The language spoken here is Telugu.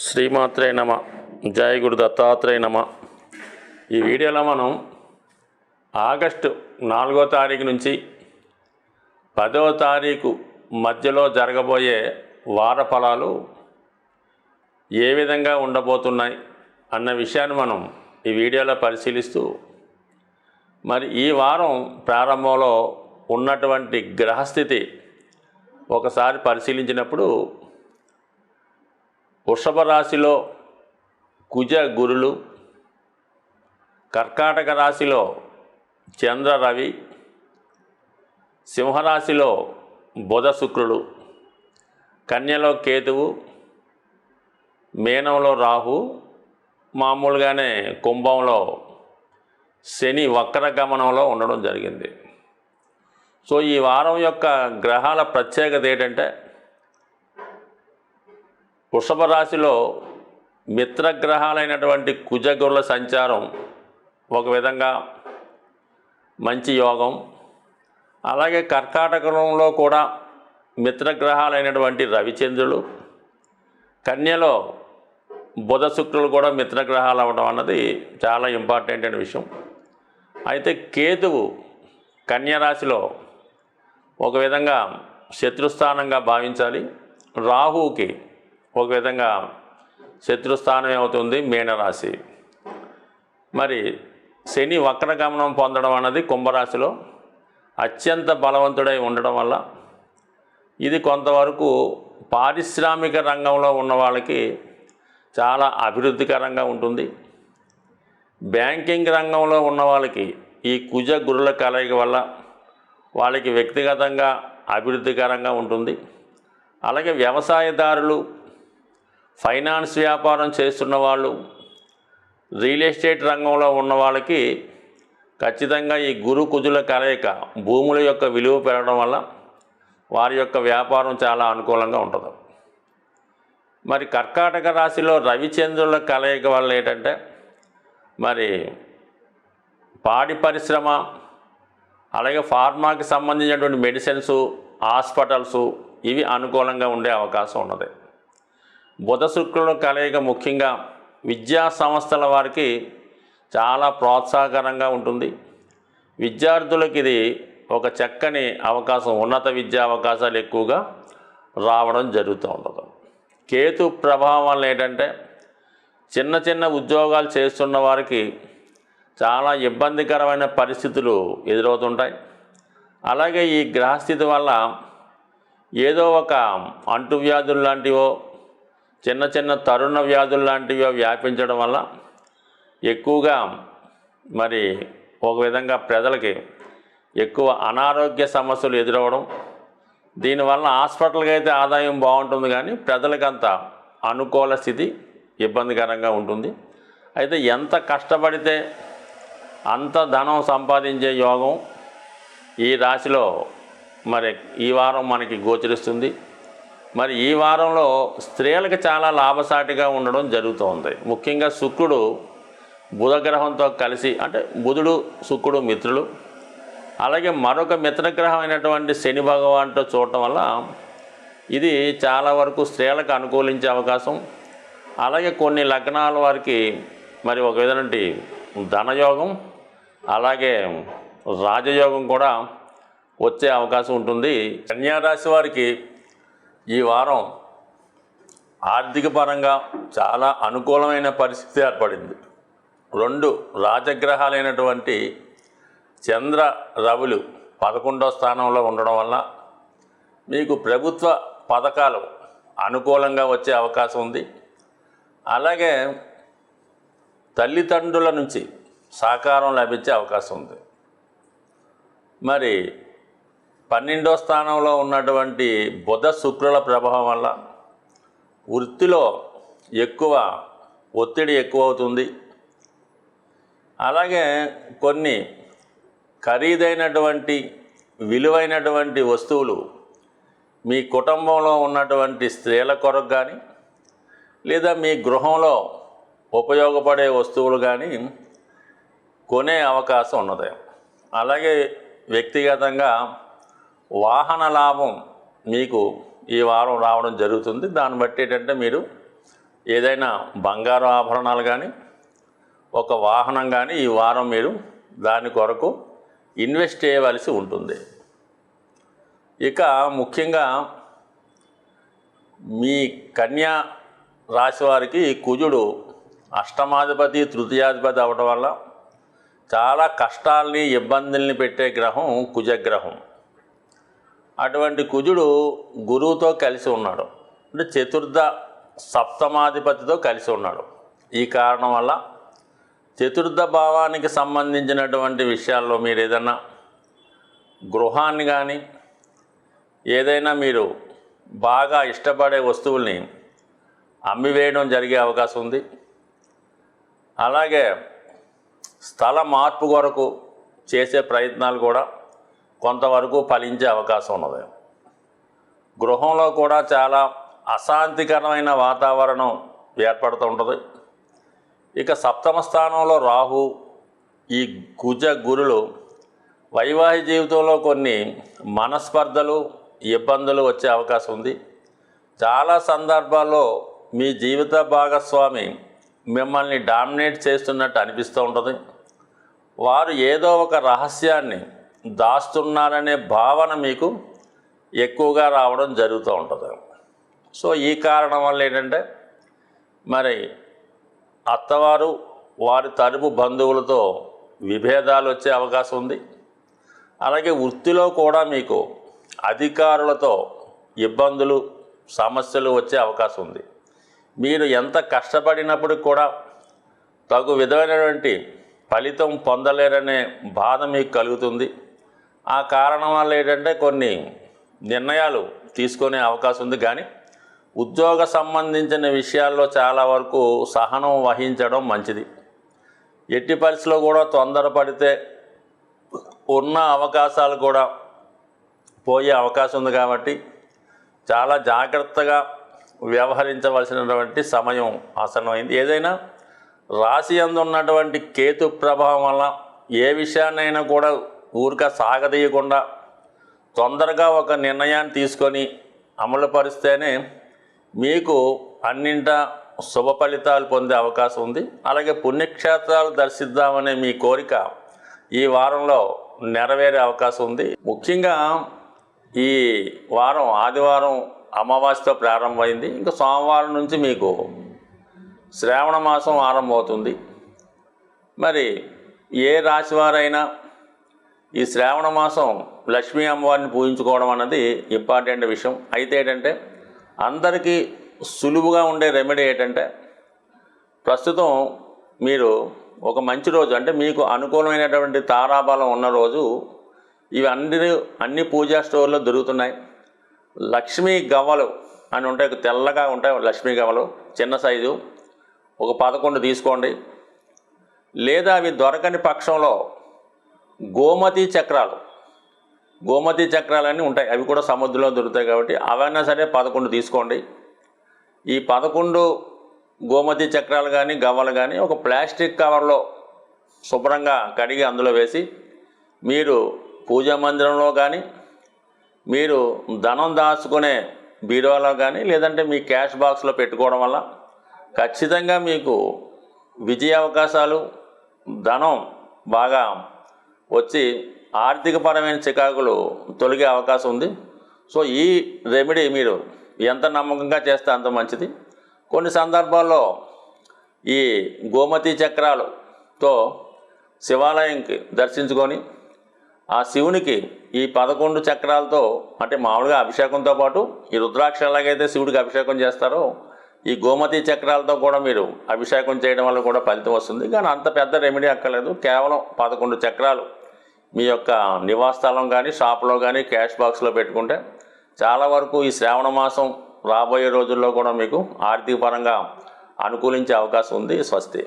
శ్రీమాత్రే నమ. జయ గురు దత్తాత్రేయ నమ. ఈ వీడియోలో మనం ఆగస్టు 4వ తారీఖు నుంచి 10వ తారీఖు మధ్యలో జరగబోయే వార ఫలాలు ఏ విధంగా ఉండబోతున్నాయి అన్న విషయాన్ని మనం ఈ వీడియోలో పరిశీలిస్తూ, మరి ఈ వారం ప్రారంభంలో ఉన్నటువంటి గ్రహస్థితి ఒకసారి పరిశీలించినప్పుడు వృషభ రాశిలో కుజ గురులు, కర్కాటక రాశిలో చంద్ర రవి, సింహరాశిలో బుధ శుక్రుడు, కన్యలో కేతువు, మీనంలో రాహు, మామూలుగానే కుంభంలో శని వక్ర గమనంలో ఉండడం జరిగింది. సో ఈ వారం యొక్క గ్రహాల ప్రత్యేకత ఏంటంటే, వృషభ రాశిలో మిత్రగ్రహాలైనటువంటి కుజగురుల సంచారం ఒక విధంగా మంచి యోగం. అలాగే కర్కాటకంలో కూడా మిత్రగ్రహాలైనటువంటి రవిచంద్రులు, కన్యలో బుధ శుక్రులు కూడా మిత్రగ్రహాలు అవ్వడం అన్నది చాలా ఇంపార్టెంట్ అయిన విషయం. అయితే కేతువు కన్యరాశిలో ఒక విధంగా శత్రుస్థానంగా భావించాలి. రాహువుకి ఒక విధంగా శత్రుస్థానం ఏమవుతుంది, మీనరాశి. మరి శని వక్రగమనం పొందడం అన్నది కుంభరాశిలో అత్యంత బలవంతుడై ఉండడం వల్ల ఇది కొంతవరకు పారిశ్రామిక రంగంలో ఉన్న వాళ్ళకి చాలా అభివృద్ధికరంగా ఉంటుంది. బ్యాంకింగ్ రంగంలో ఉన్న వాళ్ళకి ఈ కుజ గురుల కలయిక వల్ల వాళ్ళకి వ్యక్తిగతంగా అభివృద్ధికరంగా ఉంటుంది. అలాగే వ్యవసాయదారులు, ఫైనాన్స్ వ్యాపారం చేస్తున్న వాళ్ళు, రియల్ ఎస్టేట్ రంగంలో ఉన్న వాళ్ళకి ఖచ్చితంగా ఈ గురు కుజుల కలయిక భూముల యొక్క విలువ పెరగడం వల్ల వారి యొక్క వ్యాపారం చాలా అనుకూలంగా ఉంటుంది. మరి కర్కాటక రాశిలో రవిచంద్రుల కలయిక వల్ల ఏంటంటే, మరి పాడి పరిశ్రమ, అలాగే ఫార్మాకి సంబంధించినటువంటి మెడిసిన్స్, హాస్పిటల్స్ ఇవి అనుకూలంగా ఉండే అవకాశం ఉన్నది. బుధ శుక్రుల కలయిక ముఖ్యంగా విద్యా సంస్థల వారికి చాలా ప్రోత్సాహకరంగా ఉంటుంది. విద్యార్థులకు ఇది ఒక చక్కని అవకాశం, ఉన్నత విద్యా అవకాశాలు ఎక్కువగా రావడం జరుగుతూ ఉంటుంది. కేతు ప్రభావం వల్ల ఏంటంటే, చిన్న చిన్న ఉద్యోగాలు చేస్తున్న వారికి చాలా ఇబ్బందికరమైన పరిస్థితులు ఎదురవుతుంటాయి. అలాగే ఈ గ్రహస్థితి వల్ల ఏదో ఒక అంటువ్యాధులు లాంటివో, చిన్న చిన్న తరుణ వ్యాధులు లాంటివి వ్యాపించడం వల్ల ఎక్కువగా మరి ఒక విధంగా ప్రజలకి ఎక్కువ అనారోగ్య సమస్యలు ఎదురవ్వడం. దీనివల్ల హాస్పిటల్కి అయితే ఆదాయం బాగుంటుంది, కానీ ప్రజలకంత అనుకూల స్థితి ఇబ్బందికరంగా ఉంటుంది. అయితే ఎంత కష్టపడితే అంత ధనం సంపాదించే యోగం ఈ రాశిలో మరి ఈ వారం మనకి గోచరిస్తుంది. మరి ఈ వారంలో స్త్రీలకు చాలా లాభసాటిగా ఉండడం జరుగుతుంది. ముఖ్యంగా శుక్రుడు బుధగ్రహంతో కలిసి, అంటే బుధుడు శుక్రుడు మిత్రులు, అలాగే మరొక మిత్రగ్రహం అయినటువంటి శని భగవాన్తో చూడటం వల్ల ఇది చాలా వరకు స్త్రీలకు అనుకూలించే అవకాశం. అలాగే కొన్ని లగ్నాల వారికి మరి ఒక విధంటి ధనయోగం, అలాగే రాజయోగం కూడా వచ్చే అవకాశం ఉంటుంది. కన్యారాశి వారికి ఈ వారం ఆర్థిక పరంగా చాలా అనుకూలమైన పరిస్థితి ఏర్పడింది. 2 రాజగ్రహాలైనటువంటి చంద్ర రవులు 11వ స్థానంలో ఉండడం వల్ల మీకు ప్రభుత్వ పథకాలు అనుకూలంగా వచ్చే అవకాశం ఉంది. అలాగే తల్లిదండ్రుల నుంచి సహకారం లభించే అవకాశం ఉంది. మరి 12వ స్థానంలో ఉన్నటువంటి బుధ శుక్రుల ప్రభావం వల్ల వృత్తిలో ఒత్తిడి ఎక్కువ అవుతుంది. అలాగే కొన్ని ఖరీదైనటువంటి విలువైనటువంటి వస్తువులు మీ కుటుంబంలో ఉన్నటువంటి స్త్రీల కొరకు కానీ, లేదా మీ గృహంలో ఉపయోగపడే వస్తువులు కానీ కొనే అవకాశం ఉన్నది. అలాగే వ్యక్తిగతంగా వాహన లాభం మీకు ఈ వారం రావడం జరుగుతుంది. దాన్ని బట్టి ఏంటంటే, మీరు ఏదైనా బంగారు ఆభరణాలు కానీ ఒక వాహనం కానీ ఈ వారం మీరు దాని కొరకు ఇన్వెస్ట్ చేయవలసి ఉంటుంది. ఇక ముఖ్యంగా మీ కన్యా రాశి వారికి కుజుడు అష్టమాధిపతి తృతీయాధిపతి అవడం వల్ల చాలా కష్టాల్ని ఇబ్బందుల్ని పెట్టే గ్రహం కుజగ్రహం. అటువంటి కుజుడు గురువుతో కలిసి ఉన్నాడు, అంటే చతుర్థ సప్తమాధిపతితో కలిసి ఉన్నాడు. ఈ కారణం వల్ల చతుర్థ భావానికి సంబంధించినటువంటి విషయాల్లో మీరు ఏదైనా గృహాన్ని కానీ ఏదైనా మీరు బాగా ఇష్టపడే వస్తువుల్ని అమ్మివేయడం జరిగే అవకాశం ఉంది. అలాగే స్థల మార్పు కొరకు చేసే ప్రయత్నాలు కూడా కొంతవరకు ఫలించే అవకాశం ఉన్నది. గృహంలో కూడా చాలా అశాంతికరమైన వాతావరణం ఏర్పడుతూ ఉంటుంది. ఇక సప్తమ స్థానంలో రాహు, ఈ కుజ గురులు వైవాహిక జీవితంలో కొన్ని మనస్పర్ధలు ఇబ్బందులు వచ్చే అవకాశం ఉంది. చాలా సందర్భాల్లో మీ జీవిత భాగస్వామి మిమ్మల్ని డామినేట్ చేస్తున్నట్టు అనిపిస్తూ ఉంటుంది. వారు ఏదో ఒక రహస్యాన్ని దాస్తున్నారనే భావన మీకు ఎక్కువగా రావడం జరుగుతూ ఉంటుంది. సో ఈ కారణం వల్ల ఏంటంటే మరి అత్తవారు వారి తరపు బంధువులతో విభేదాలు వచ్చే అవకాశం ఉంది. అలాగే వృత్తిలో కూడా మీకు అధికారులతో ఇబ్బందులు సమస్యలు వచ్చే అవకాశం ఉంది. మీరు ఎంత కష్టపడినప్పటికి కూడా తగు విధమైనటువంటి ఫలితం పొందలేరనే బాధ మీకు కలుగుతుంది. ఆ కారణం వల్ల ఏంటంటే కొన్ని నిర్ణయాలు తీసుకునే అవకాశం ఉంది. కానీ ఉద్యోగ సంబంధించిన విషయాల్లో చాలా వరకు సహనం వహించడం మంచిది. ఎట్టి పరిస్థితిలో కూడా తొందరపడితే ఉన్న అవకాశాలు కూడా పోయే అవకాశం ఉంది. కాబట్టి చాలా జాగ్రత్తగా వ్యవహరించవలసినటువంటి సమయం ఆసన్నమైంది. ఏదైనా రాశి యందు ఉన్నటువంటి కేతు ప్రభావం వల్ల ఏ విషయాన్నైనా కూడా ఊరిక సాగదీయకుండా తొందరగా ఒక నిర్ణయాన్ని తీసుకొని అమలుపరిస్తేనే మీకు అన్నింటా శుభ ఫలితాలు పొందే అవకాశం ఉంది. అలాగే పుణ్యక్షేత్రాలు దర్శిద్దామనే మీ కోరిక ఈ వారంలో నెరవేరే అవకాశం ఉంది. ముఖ్యంగా ఈ వారం ఆదివారం అమావాస్యతో ప్రారంభమైంది. ఇంకా సోమవారం నుంచి మీకు శ్రావణ మాసం ఆరంభమవుతుంది. మరి ఏ రాశి వారైనా ఈ శ్రావణ మాసం లక్ష్మీ అమ్మవారిని పూజించుకోవడం అన్నది ఇంపార్టెంట్ విషయం. అయితే ఏంటంటే అందరికీ సులువుగా ఉండే రెమెడీ ఏంటంటే ప్రస్తుతం మీరు ఒక మంచి రోజు, అంటే మీకు అనుకూలమైనటువంటి తారాబలం ఉన్న రోజు ఇవి అన్ని పూజా స్టోర్లో దొరుకుతున్నాయి. లక్ష్మీ గవ్వలు అని ఉంటాయి, తెల్లగా ఉంటాయి లక్ష్మీ గవ్వలు, చిన్న సైజు ఒక 11 తీసుకోండి. లేదా అవి దొరకని పక్షంలో గోమతి చక్రాలన్నీ ఉంటాయి, అవి కూడా సముద్రంలో దొరుకుతాయి. కాబట్టి అవైనా సరే 11 తీసుకోండి. ఈ 11 గోమతి చక్రాలు కానీ గవ్వలు కానీ ఒక ప్లాస్టిక్ కవర్లో శుభ్రంగా కడిగి అందులో వేసి మీరు పూజా మందిరంలో కానీ మీరు ధనం దాచుకునే బీరువాలో కానీ లేదంటే మీ క్యాష్ బాక్స్లో పెట్టుకోవడం వల్ల ఖచ్చితంగా మీకు విజయ అవకాశాలు, ధనం బాగా వచ్చి ఆర్థికపరమైన చికాకులు తొలగే అవకాశం ఉంది. సో ఈ రెమెడీ మీరు ఎంత నమ్మకంగా చేస్తే అంత మంచిది. కొన్ని సందర్భాల్లో ఈ గోమతి చక్రాలతో శివాలయంకి దర్శించుకొని ఆ శివునికి ఈ 11 చక్రాలతో, అంటే మామూలుగా అభిషేకంతో పాటు ఈ రుద్రాక్ష ఎలాగైతే శివుడికి అభిషేకం చేస్తారో ఈ గోమతి చక్రాలతో కూడా మీరు అభిషేకం చేయడం వల్ల కూడా ఫలితం వస్తుంది. కానీ అంత పెద్ద రెమెడీ అక్కర్లేదు. కేవలం 11 చక్రాలు మీ యొక్క నివాస స్థలం కానీ షాప్లో కానీ క్యాష్ బాక్స్లో పెట్టుకుంటే చాలా వరకు ఈ శ్రావణ మాసం రాబోయే రోజుల్లో కూడా మీకు ఆర్థిక పరంగా అనుకూలించే అవకాశం ఉంది. స్వస్తి.